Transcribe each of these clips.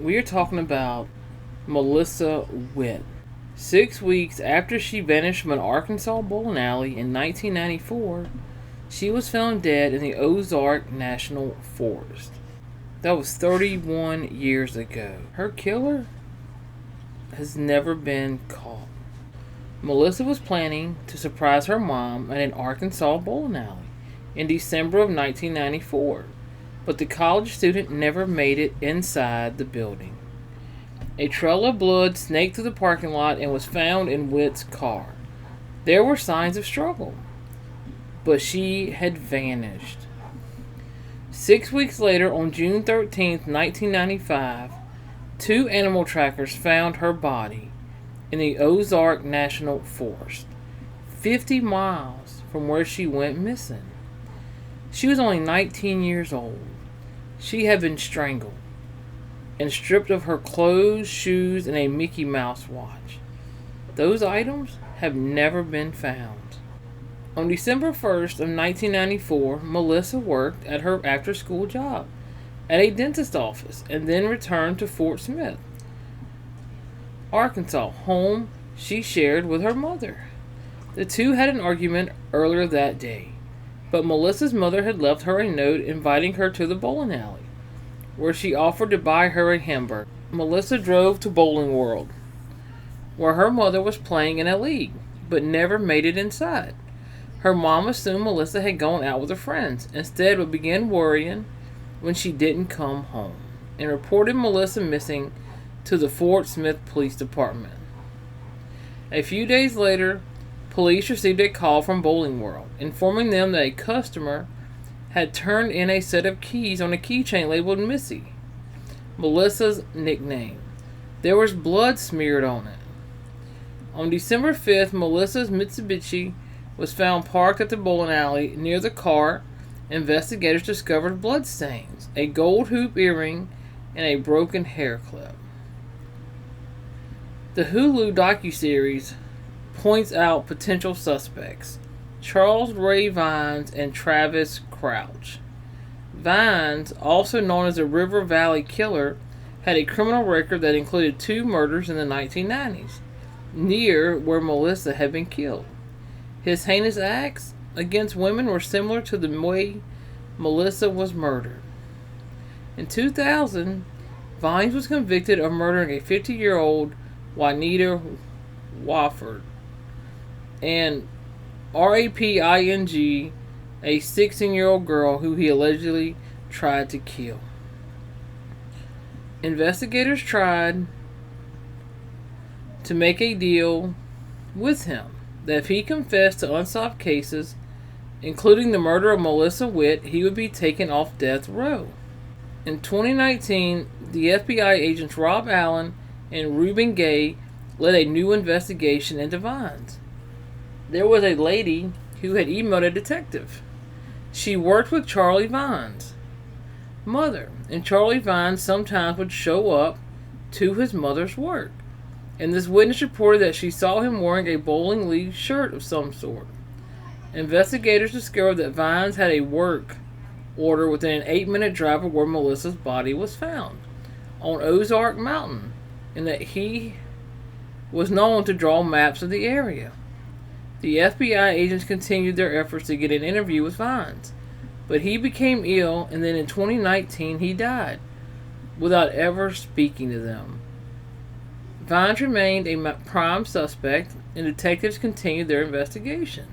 We are talking about Melissa Witt. 6 weeks after she vanished from an Arkansas bowling alley in 1994, she was found dead in the Ozark National Forest. That was 31 years ago. Her killer has never been caught. Melissa was planning to surprise her mom at an Arkansas bowling alley in December of 1994, but the college student never made it inside the building. A trail of blood snaked through the parking lot and was found in Witt's car. There were signs of struggle, but she had vanished. 6 weeks later, on June 13th, 1995, two animal trackers found her body in the Ozark National Forest, 50 miles from where she went missing. She was only 19 years old. She had been strangled and stripped of her clothes, shoes, and a Mickey Mouse watch. Those items have never been found. On December 1st of 1994, Melissa worked at her after-school job at a dentist office and then returned to Fort Smith, Arkansas, home she shared with her mother. The two had an argument earlier that day, but Melissa's mother had left her a note inviting her to the bowling alley, where she offered to buy her a hamburger. Melissa drove to Bowling World, where her mother was playing in a league, but never made it inside. Her mom assumed Melissa had gone out with her friends, instead but began worrying when she didn't come home, and reported Melissa missing to the Fort Smith Police Department. A few days later, police received a call from Bowling World, informing them that a customer had turned in a set of keys on a keychain labeled Missy, Melissa's nickname. There was blood smeared on it. On December 5th, Melissa's Mitsubishi was found parked at the bowling alley. Near the car, investigators discovered blood stains, a gold hoop earring, and a broken hair clip. The Hulu docuseries points out potential suspects: Charles Ray Vines and Travis Crouch. Vines, also known as the River Valley Killer, had a criminal record that included 2 murders in the 1990s, near where Melissa had been killed. His heinous acts against women were similar to the way Melissa was murdered. In 2000, Vines was convicted of murdering a 50-year-old Juanita Wofford and Raping a 16-year-old girl who he allegedly tried to kill. Investigators tried to make a deal with him that if he confessed to unsolved cases, including the murder of Melissa Witt, he would be taken off death row. In 2019, the FBI agents Rob Allen and Reuben Gay led a new investigation into Vines. There was a lady who had emailed a detective. She worked with Charlie Vines' mother, and Charlie Vines sometimes would show up to his mother's work. And this witness reported that she saw him wearing a bowling league shirt of some sort. Investigators discovered that Vines had a work order within an 8-minute drive of where Melissa's body was found, on Ozark Mountain, and that he was known to draw maps of the area. The FBI agents continued their efforts to get an interview with Vines, but he became ill, and then in 2019 he died, without ever speaking to them. Vines remained a prime suspect, and detectives continued their investigation.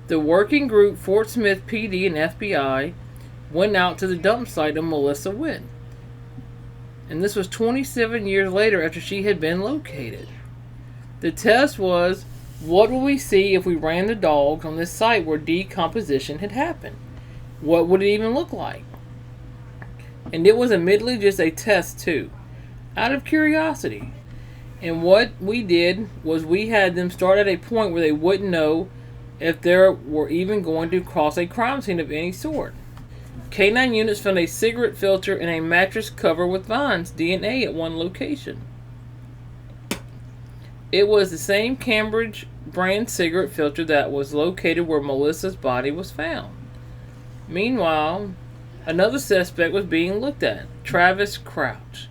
The working group Fort Smith PD and FBI went out to the dump site of Melissa Witt, and this was 27 years later after she had been located. The test was, what would we see if we ran the dogs on this site where decomposition had happened? What would it even look like? And it was admittedly just a test too, out of curiosity. And what we did was we had them start at a point where they wouldn't know if they were even going to cross a crime scene of any sort. K9 units found a cigarette filter and a mattress cover with Vines' DNA at one location. It was the same Cambridge brand cigarette filter that was located where Melissa's body was found. Meanwhile, another suspect was being looked at, Travis Crouch.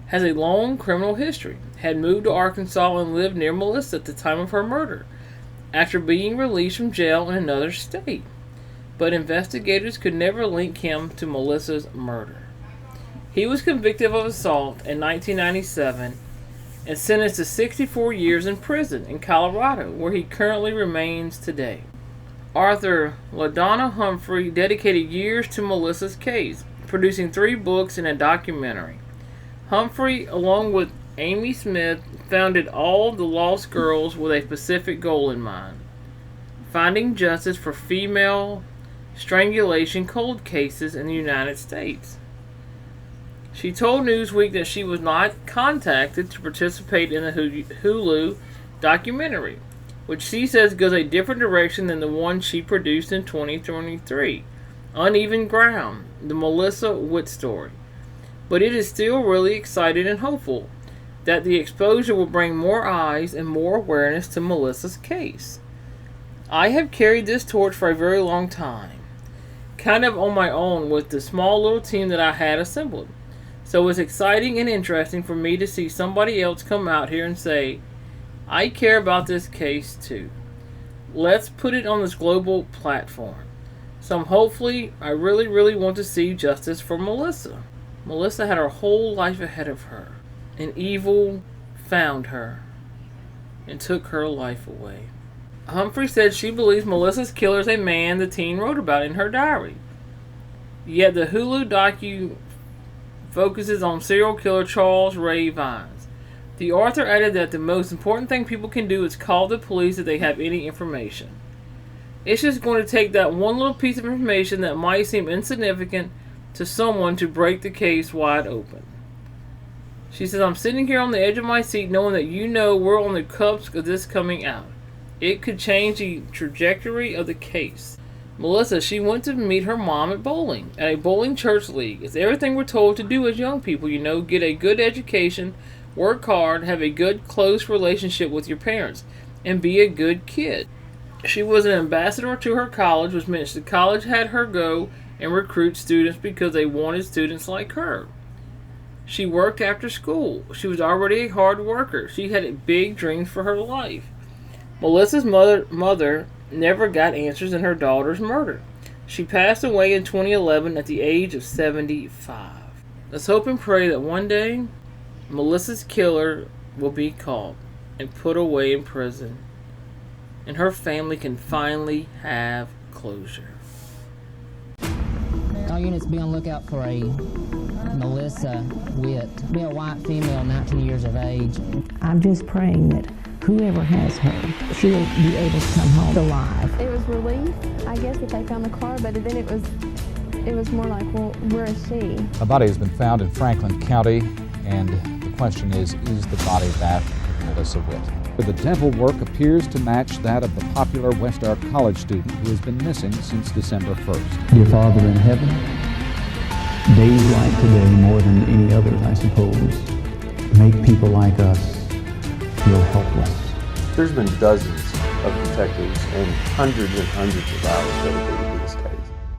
has a long criminal history, had moved to Arkansas and lived near Melissa at the time of her murder, after being released from jail in another state. But investigators could never link him to Melissa's murder. He was convicted of assault in 1997 and sentenced to 64 years in prison in Colorado, where he currently remains today. Author LaDonna Humphrey dedicated years to Melissa's case, producing 3 books and a documentary. Humphrey, along with Amy Smith, founded All the Lost Girls with a specific goal in mind: finding justice for female strangulation cold cases in the United States. She told Newsweek that she was not contacted to participate in the Hulu documentary, which she says goes a different direction than the one she produced in 2023, Uneven Ground, the Melissa Witt story. But it is still really exciting and hopeful that the exposure will bring more eyes and more awareness to Melissa's case. I have carried this torch for a very long time, kind of on my own with the small little team that I had assembled. So it's exciting and interesting for me to see somebody else come out here and say, I care about this case too. Let's put it on this global platform. So hopefully, I really want to see justice for Melissa. Melissa had her whole life ahead of her, and evil found her and took her life away. Humphrey said she believes Melissa's killer is a man the teen wrote about in her diary. Yet the Hulu docu focuses on serial killer Charles Ray Vines. The author added that the most important thing people can do is call the police if they have any information. It's just going to take that one little piece of information that might seem insignificant to someone to break the case wide open. She says, I'm sitting here on the edge of my seat knowing that we're on the cusp of this coming out. It could change the trajectory of the case. Melissa, she went to meet her mom at a bowling church league. It's everything we're told to do as young people, get a good education, work hard, have a good, close relationship with your parents, and be a good kid. She was an ambassador to her college, which meant the college had her go and recruit students because they wanted students like her. She worked after school. She was already a hard worker. She had big dreams for her life. Melissa's mother never got answers in her daughter's murder. She passed away in 2011 at the age of 75. Let's hope and pray that one day Melissa's killer will be caught and put away in prison, and her family can finally have closure. All units be on lookout for a Melissa Witt, be a white female, 19 years of age. I'm just praying that whoever has her, she'll be able to come home alive. It was relief, I guess, that they found the car, but then it was more like, well, where is she? A body has been found in Franklin County, and the question is the body that of Melissa Witt? The dental work appears to match that of the popular West Ark College student who has been missing since December 1st. Dear Father in heaven, days like today, more than any others, I suppose, make people like us feel helpless. There's been dozens of detectives and hundreds of hours dedicated to this case.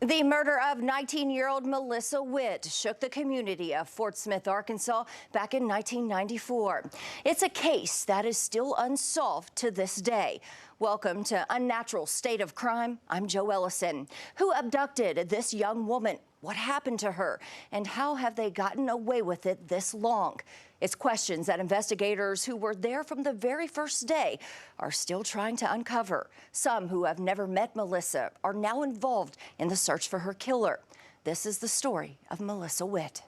The murder of 19-year-old Melissa Witt shook the community of Fort Smith, Arkansas back in 1994. It's a case that is still unsolved to this day. Welcome to Unnatural State of Crime. I'm Jo Ellison. Who abducted this young woman? What happened to her? And how have they gotten away with it this long? It's questions that investigators who were there from the very first day are still trying to uncover. Some who have never met Melissa are now involved in the search for her killer. This is the story of Melissa Witt.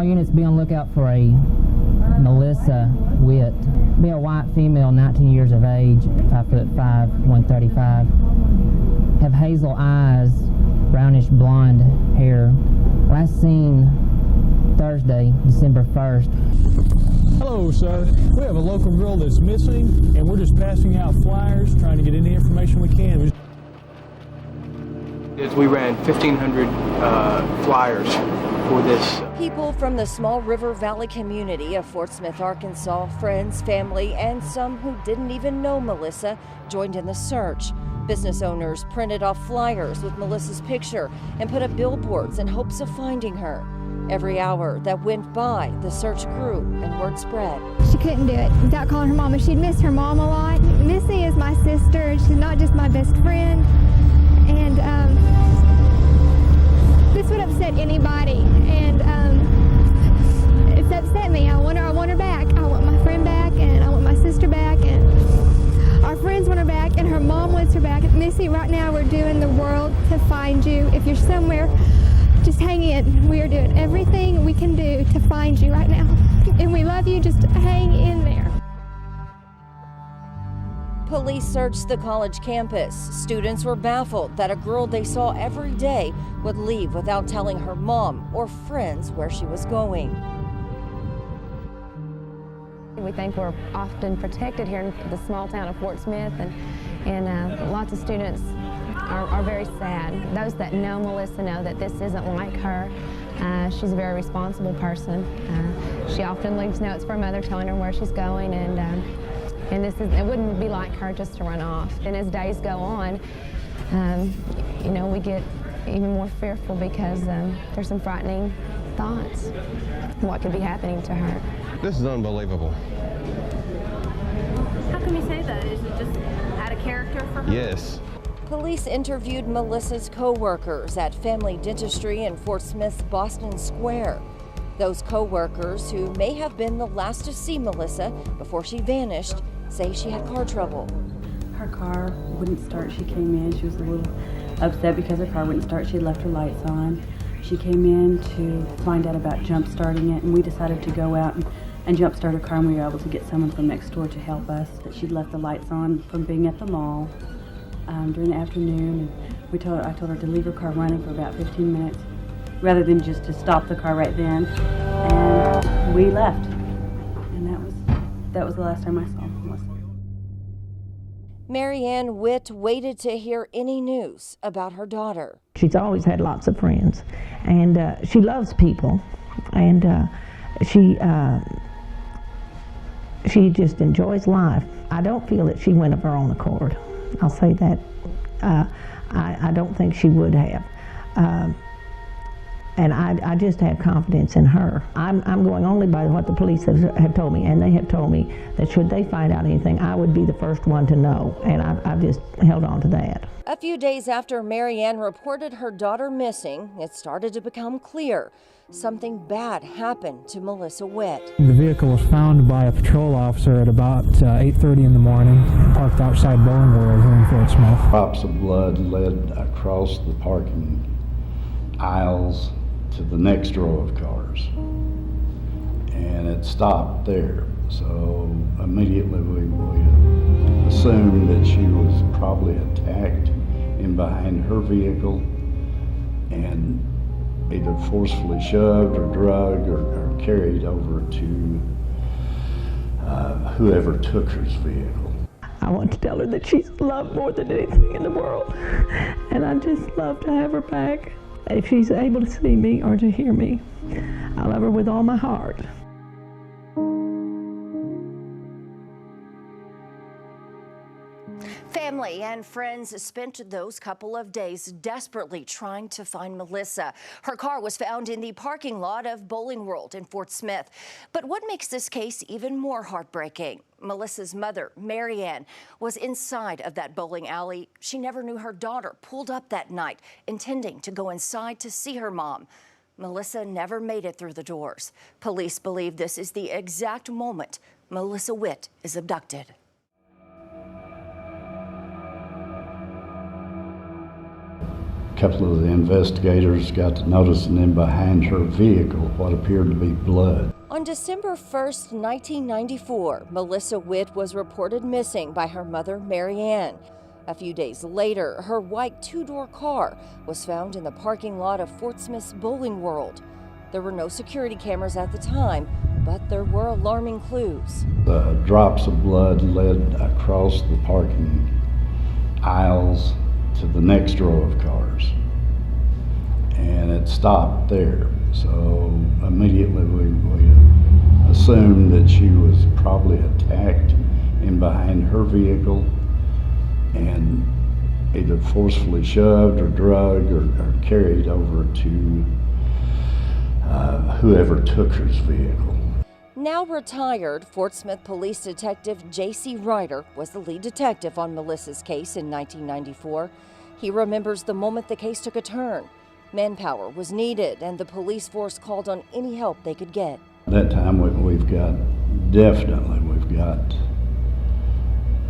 Our units be on lookout for a Melissa Witt. Be a white female, 19 years of age, 5'5", 135. Have hazel eyes, brownish blonde hair. Last seen Thursday, December 1st. Hello, sir. We have a local girl that's missing, and we're just passing out flyers, trying to get any information we can. We ran 1,500 flyers for this. People from the small River Valley community of Fort Smith, Arkansas, friends, family, and some who didn't even know Melissa joined in the search. Business owners printed off flyers with Melissa's picture and put up billboards in hopes of finding her. Every hour that went by, the search grew and word spread. She couldn't do it without calling her mama. She'd missed her mom a lot. Missy is my sister. She's not just my best friend. And this would upset anybody. And it's upset me. I want her back. I want my friend back, and I want my sister back, and our friends want her back, and her mom wants her back. Missy, right now we're doing the world to find you. If you're somewhere, just hang in. We are doing everything we can do to find you right now. And we love you. Just hang in there. Police searched the college campus. Students were baffled that a girl they saw every day would leave without telling her mom or friends where she was going. We think we're often protected here in the small town of Fort Smith, and lots of students are very sad. Those that know Melissa know that this isn't like her. She's a very responsible person. She often leaves notes for her mother telling her where she's going, and it wouldn't be like her just to run off. And as days go on, you know, we get even more fearful because there's some frightening thoughts of what could be happening to her. This is unbelievable. How can you say that? Is it just out of character for her? Yes. Police interviewed Melissa's co-workers at Family Dentistry in Fort Smith's Boston Square. Those co-workers, who may have been the last to see Melissa before she vanished, say she had car trouble. Her car wouldn't start. She came in. She was a little upset because her car wouldn't start. She had left her lights on. She came in to find out about jump starting it, and we decided to go out and jump start her car, and we were able to get someone from next door to help us. That she'd left the lights on from being at the mall during the afternoon, and I told her to leave her car running for about 15 minutes rather than just to stop the car right then, and we left. And that was the last time I saw Melissa. Mary Ann Witt waited to hear any news about her daughter. She's always had lots of friends, and she loves people, and she just enjoys life. I don't feel that she went of her own accord. I'll say that. I don't think she would have. And I just have confidence in her. I'm going only by what the police have told me, and they have told me that should they find out anything, I would be the first one to know, and I've just held on to that. A few days after Mary Ann reported her daughter missing, it started to become clear something bad happened to Melissa Witt. The vehicle was found by a patrol officer at about 8:30 in the morning, parked outside Bowling World here in Fort Smith. Drops of blood led across the parking aisles to the next row of cars, and it stopped there. So immediately we assumed that she was probably attacked in behind her vehicle and either forcefully shoved or drugged or carried over to whoever took her vehicle. I want to tell her that she's loved more than anything in the world, and I just love to have her back. If she's able to see me or to hear me, I love her with all my heart. Family and friends spent those couple of days desperately trying to find Melissa. Her car was found in the parking lot of Bowling World in Fort Smith. But what makes this case even more heartbreaking? Melissa's mother, Mary Ann, was inside of that bowling alley. She never knew her daughter pulled up that night, intending to go inside to see her mom. Melissa never made it through the doors. Police believe this is the exact moment Melissa Witt is abducted. couple of the investigators got to noticing in behind her vehicle what appeared to be blood. On December 1st, 1994, Melissa Witt was reported missing by her mother, Mary Ann. A few days later, her white two-door car was found in the parking lot of Fort Smith's Bowling World. There were no security cameras at the time, but there were alarming clues. The drops of blood led across the parking aisles to the next row of cars, and it stopped there. So immediately we assumed that she was probably attacked in behind her vehicle and either forcefully shoved or drugged or carried over to whoever took her vehicle. Now retired, Fort Smith Police Detective J.C. Ryder was the lead detective on Melissa's case in 1994. He remembers the moment the case took a turn. Manpower was needed, and the police force called on any help they could get. At that time, we've got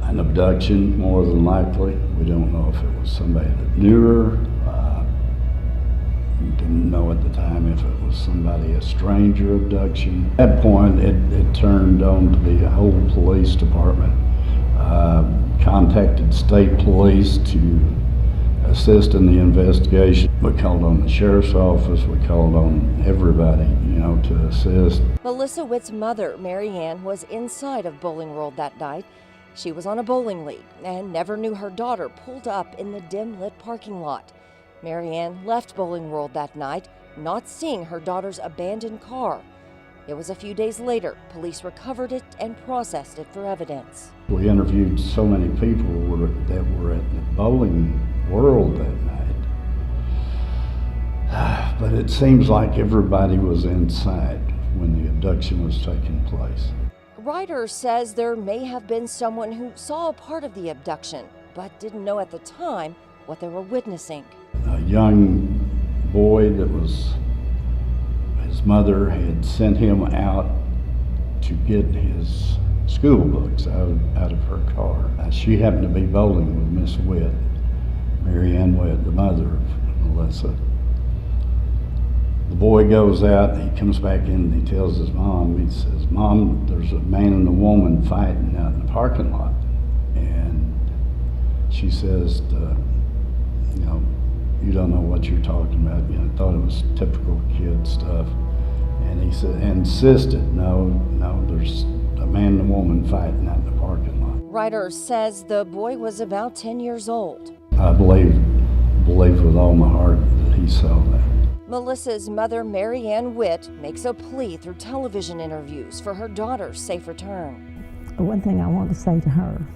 an abduction, more than likely. We don't know if it was somebody that knew her. Didn't know at the time if it was somebody, a stranger abduction. At that point, it turned on to the whole police department. Contacted state police to assist in the investigation. We called on the sheriff's office. We called on everybody, to assist. Melissa Witt's mother, Mary Ann, was inside of Bowling World that night. She was on a bowling league and never knew her daughter pulled up in the dim-lit parking lot. Mary Ann left Bowling World that night, not seeing her daughter's abandoned car. It was a few days later, police recovered it and processed it for evidence. We interviewed so many people that were at the Bowling World that night. But it seems like everybody was inside when the abduction was taking place. Ryder says there may have been someone who saw a part of the abduction, but didn't know at the time what they were witnessing. A young boy his mother had sent him out to get his school books out of her car. She happened to be bowling with Miss Witt, Mary Ann Witt, the mother of Melissa. The boy goes out, he comes back in and he tells his mom, he says, "Mom, there's a man and a woman fighting out in the parking lot." And she says, "You don't know what you're talking about." I thought it was typical kid stuff. And he said, insisted, no, there's a man and a woman fighting out in the parking lot. Ryder says the boy was about 10 years old. I believe with all my heart that he saw that. Melissa's mother, Mary Ann Witt, makes a plea through television interviews for her daughter's safe return. One thing I want to say to her,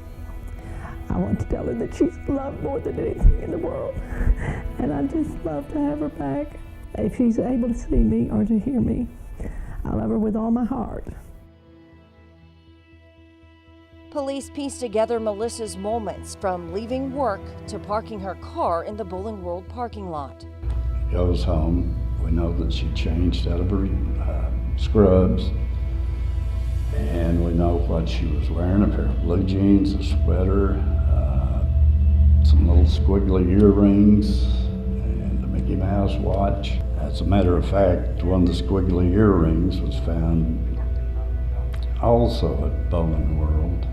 I want to tell her that she's loved more than anything in the world, and I just love to have her back. If she's able to see me or to hear me, I love her with all my heart. Police pieced together Melissa's moments from leaving work to parking her car in the Bowling World parking lot. Goes home. We know that she changed out of her scrubs, and we know what she was wearing: a pair of blue jeans, a sweater, some little squiggly earrings, and a Mickey Mouse watch. As a matter of fact, one of the squiggly earrings was found also at Bowling World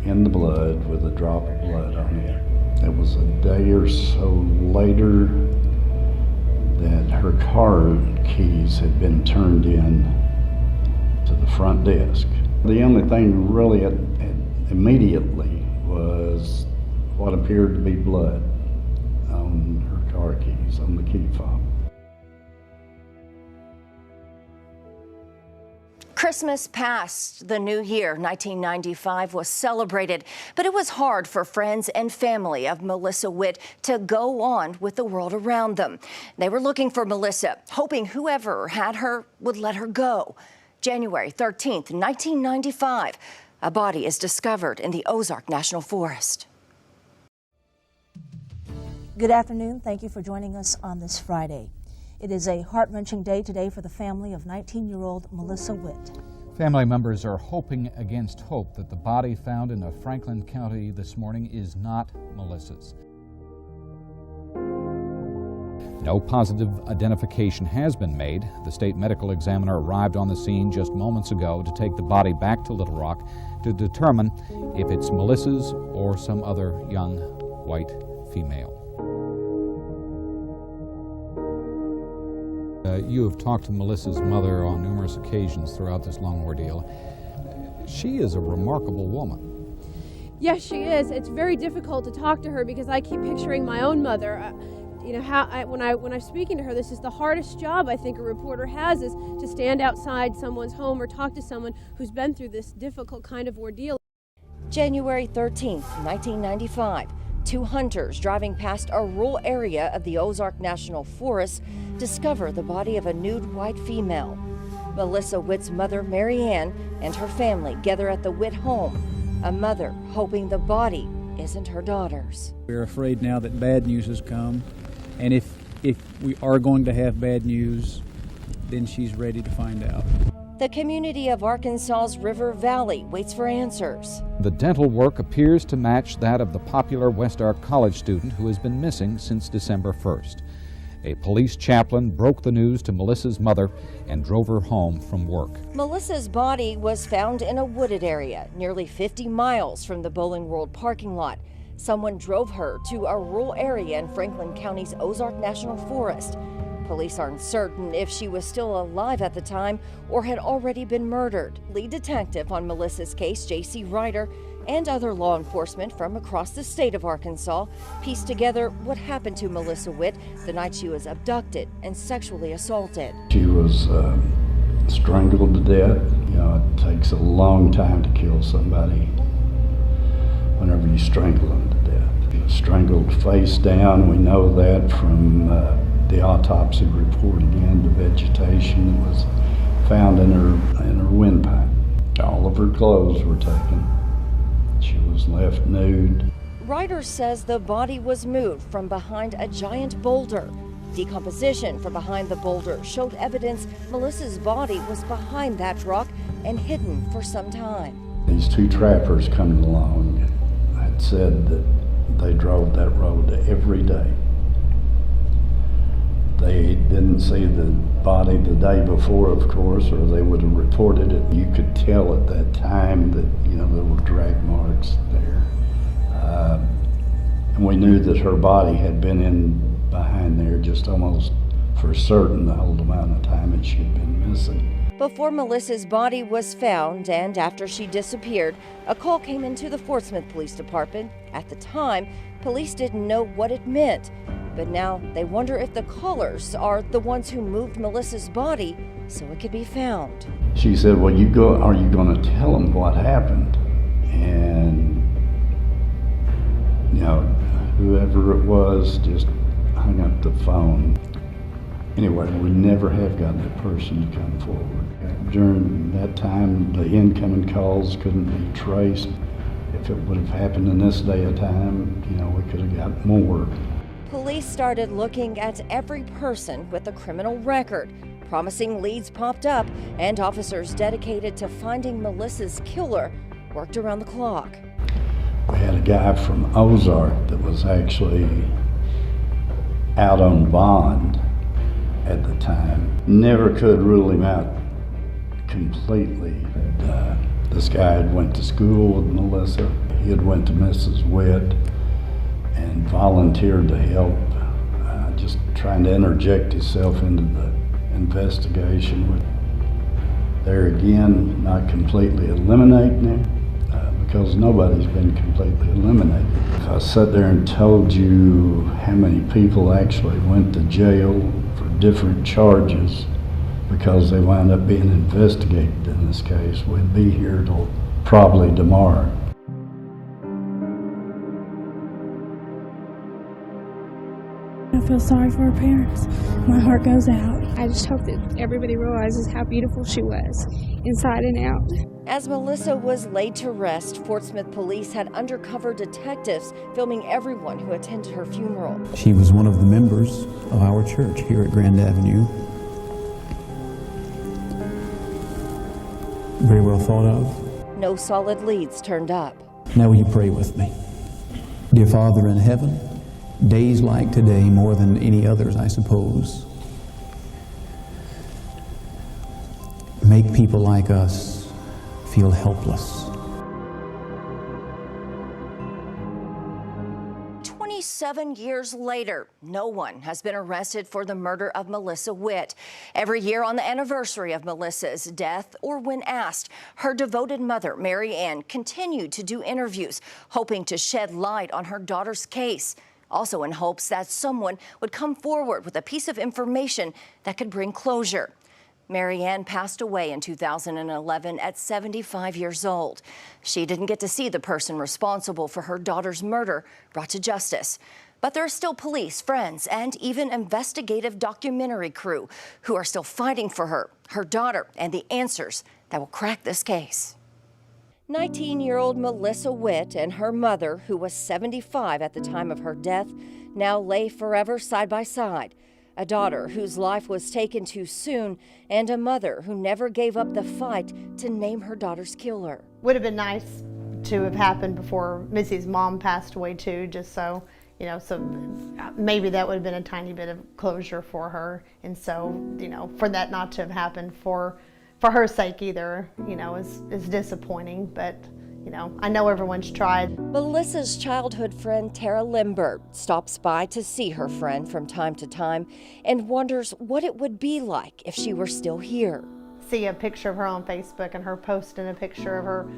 in the blood with a drop of blood on it. It was a day or so later that her car keys had been turned in to the front desk. The only thing really immediately was what appeared to be blood on her car keys, on the key fob. Christmas passed, the new year, 1995, was celebrated, but it was hard for friends and family of Melissa Witt to go on with the world around them. They were looking for Melissa, hoping whoever had her would let her go. January 13th, 1995, a body is discovered in the Ozark National Forest. Good afternoon. Thank you for joining us on this Friday. It is a heart-wrenching day today for the family of 19-year-old Melissa Witt. Family members are hoping against hope that the body found in Franklin County this morning is not Melissa's. No positive identification has been made. The state medical examiner arrived on the scene just moments ago to take the body back to Little Rock to determine if it's Melissa's or some other young white female. You have talked to Melissa's mother on numerous occasions throughout this long ordeal. She is a remarkable woman. Yes, she is. It's very difficult to talk to her because I keep picturing my own mother. You know, when I'm speaking to her, this is the hardest job I think a reporter has, is to stand outside someone's home or talk to someone who's been through this difficult kind of ordeal. January 13th, 1995. Two hunters driving past a rural area of the Ozark National Forest discover the body of a nude white female. Melissa Witt's mother, Mary Ann, and her family gather at the Witt home, a mother hoping the body isn't her daughter's. We're afraid now that bad news has come, and if we are going to have bad news, then she's ready to find out. The community of Arkansas's River Valley waits for answers. The dental work appears to match that of the popular West Ark College student who has been missing since December 1st. A police chaplain broke the news to Melissa's mother and drove her home from work. Melissa's body was found in a wooded area nearly 50 miles from the Bowling World parking lot. Someone drove her to a rural area in Franklin County's Ozark National Forest. Police aren't certain if she was still alive at the time or had already been murdered. Lead detective on Melissa's case, J.C. Ryder, and other law enforcement from across the state of Arkansas pieced together what happened to Melissa Witt the night she was abducted and sexually assaulted. She was strangled to death. You know, it takes a long time to kill somebody whenever you strangle them to death. She was strangled face down. We know that from the autopsy report. Again, the vegetation that was found in her windpipe. All of her clothes were taken. She was left nude. Ryder says the body was moved from behind a giant boulder. Decomposition from behind the boulder showed evidence Melissa's body was behind that rock and hidden for some time. These two trappers coming along had said that they drove that road every day. They didn't see the body the day before, of course, or they would have reported it. You could tell at that time that, you know, there were drag marks there. And we knew that her body had been in behind there just almost for certain the whole amount of time that she had been missing. Before Melissa's body was found and after she disappeared, a call came into the Fort Smith Police Department. At the time, police didn't know what it meant. But now they wonder if the callers are the ones who moved Melissa's body so it could be found. She said, well, are you going to tell them what happened? And, you know, whoever it was just hung up the phone. Anyway, we never have got that person to come forward. During that time, the incoming calls couldn't be traced. If it would have happened in this day of time, you know, we could have got more. Police started looking at every person with a criminal record. Promising leads popped up, and officers dedicated to finding Melissa's killer worked around the clock. We had a guy from Ozark that was actually out on bond at the time. Never could rule him out completely. This guy had went to school with Melissa. He had went to Mrs. Witt and volunteered to help, just trying to interject himself into the investigation. There again, not completely eliminating him, because nobody's been completely eliminated. If I sat there and told you how many people actually went to jail for different charges because they wound up being investigated in this case, we'd be here till probably tomorrow. I feel sorry for her parents. My heart goes out. I just hope that everybody realizes how beautiful she was, inside and out. As Melissa was laid to rest, Fort Smith police had undercover detectives filming everyone who attended her funeral. She was one of the members of our church here at Grand Avenue. Very well thought of. No solid leads turned up. Now will you pray with me? Dear Father in heaven, Days like today, more than any others, I suppose, make people like us feel helpless. 27 years later, no one has been arrested for the murder of Melissa Witt. Every year on the anniversary of Melissa's death, or when asked, her devoted mother, Mary Ann, continued to do interviews, hoping to shed light on her daughter's case, also in hopes that someone would come forward with a piece of information that could bring closure. Mary Ann passed away in 2011 at 75 years old. She didn't get to see the person responsible for her daughter's murder brought to justice. But there are still police, friends, and even investigative documentary crew who are still fighting for her daughter, and the answers that will crack this case. 19-year-old Melissa Witt and her mother, who was 75 at the time of her death, now lay forever side by side. A daughter whose life was taken too soon, and a mother who never gave up the fight to name her daughter's killer. Would have been nice to have happened before Missy's mom passed away too, just so, you know, so maybe that would have been a tiny bit of closure for her. And so, you know, for that not to have happened for her sake either, you know, is disappointing, but you know, I know everyone's tried. Melissa's childhood friend, Tara Limbert, stops by to see her friend from time to time and wonders what it would be like if she were still here. See a picture of her on Facebook and her posting a picture of her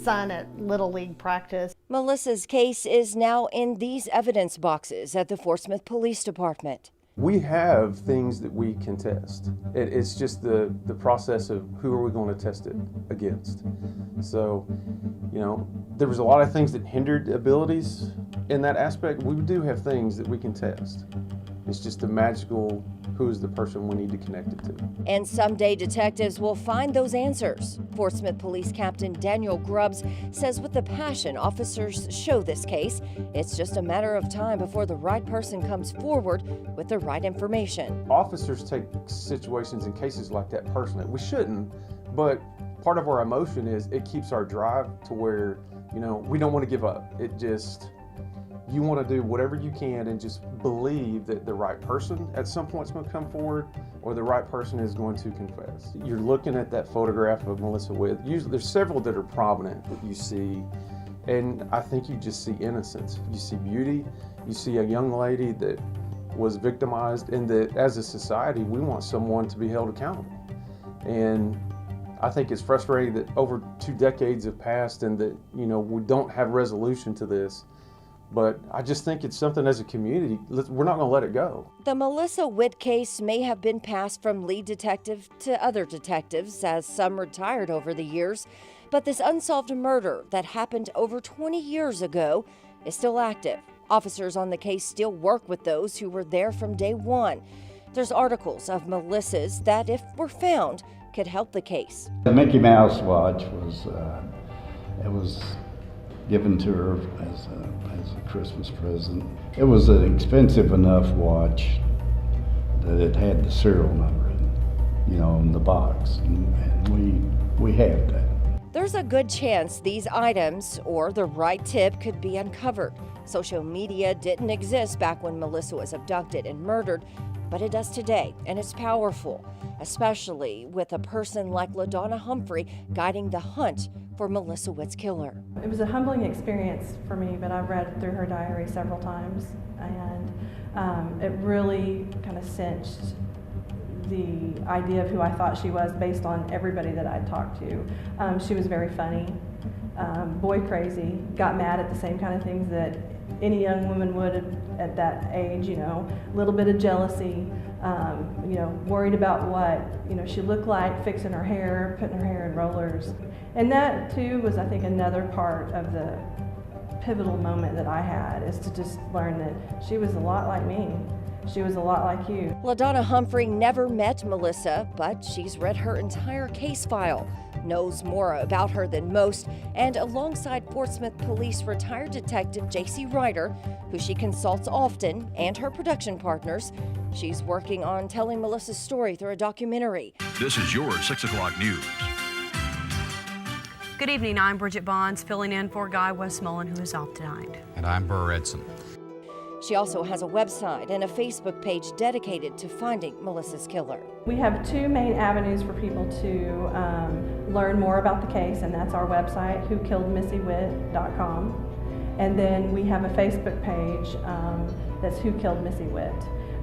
son at Little League practice. Melissa's case is now in these evidence boxes at the Fort Smith Police Department. We have things that we can test. It's just the process of who are we going to test it against. So, you know, there was a lot of things that hindered abilities in that aspect. We do have things that we can test. It's just the magical who is the person we need to connect it to. And someday detectives will find those answers. Fort Smith Police Captain Daniel Grubbs says with the passion officers show this case, it's just a matter of time before the right person comes forward with the right information. Officers take situations and cases like that personally. We shouldn't, but part of our emotion is it keeps our drive to where, you know, we don't want to give up. It just, you want to do whatever you can and just believe that the right person at some point is going to come forward or the right person is going to confess. You're looking at that photograph of Melissa Witt. Usually there's several that are prominent that you see, and I think you just see innocence. You see beauty. You see a young lady that was victimized, and that as a society we want someone to be held accountable. And I think it's frustrating that over 2 decades have passed and that, you know, we don't have resolution to this. But I just think it's something as a community, we're not going to let it go. The Melissa Witt case may have been passed from lead detective to other detectives, as some retired over the years. But this unsolved murder that happened over 20 years ago is still active. Officers on the case still work with those who were there from day one. There's articles of Melissa's that, if were found, could help the case. The Mickey Mouse watch was given to her as a Christmas present. It was an expensive enough watch that it had the serial number in the box, and we have that. There's a good chance these items or the right tip could be uncovered. Social media didn't exist back when Melissa was abducted and murdered, but it does today, and it's powerful, especially with a person like LaDonna Humphrey guiding the hunt for Melissa Witt's killer. It was a humbling experience for me, but I've read through her diary several times, and it really kind of cinched the idea of who I thought she was based on everybody that I'd talked to. She was very funny, boy crazy, got mad at the same kind of things that any young woman would at that age, a little bit of jealousy, worried about what, she looked like, fixing her hair, putting her hair in rollers. And that too was, I think, another part of the pivotal moment that I had, is to just learn that she was a lot like me. She was a lot like you. LaDonna Humphrey never met Melissa, but she's read her entire case file, knows more about her than most, and alongside Fort Smith Police retired detective J.C. Ryder, who she consults often, and her production partners, she's working on telling Melissa's story through a documentary. This is your 6 o'clock news. Good evening, I'm Bridget Bonds, filling in for Guy Westmoreland, who is off tonight. And I'm Burr Edson. She also has a website and a Facebook page dedicated to finding Melissa's killer. We have two main avenues for people to learn more about the case, and that's our website, whokilledmissywitt.com. And then we have a Facebook page that's Who Killed Missy Witt.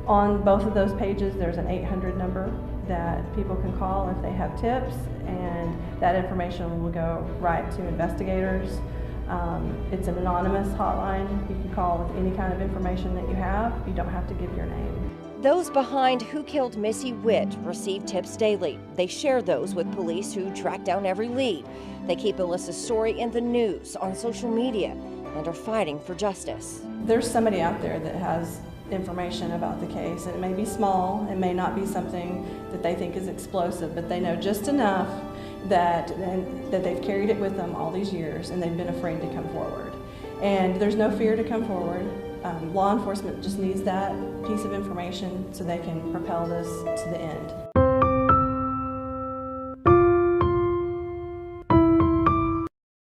On both of those pages, there's an 800 number that people can call if they have tips, and that information will go right to investigators. It's an anonymous hotline. You can call with any kind of information that you have. You don't have to give your name. Those behind Who Killed Missy Witt receive tips daily. They share those with police who track down every lead. They keep Melissa's story in the news, on social media, and are fighting for justice. There's somebody out there that has information about the case. It may be small, it may not be something that they think is explosive, but they know just enough that they've carried it with them all these years and they've been afraid to come forward. And there's no fear to come forward. Law enforcement just needs that piece of information so they can propel this to the end.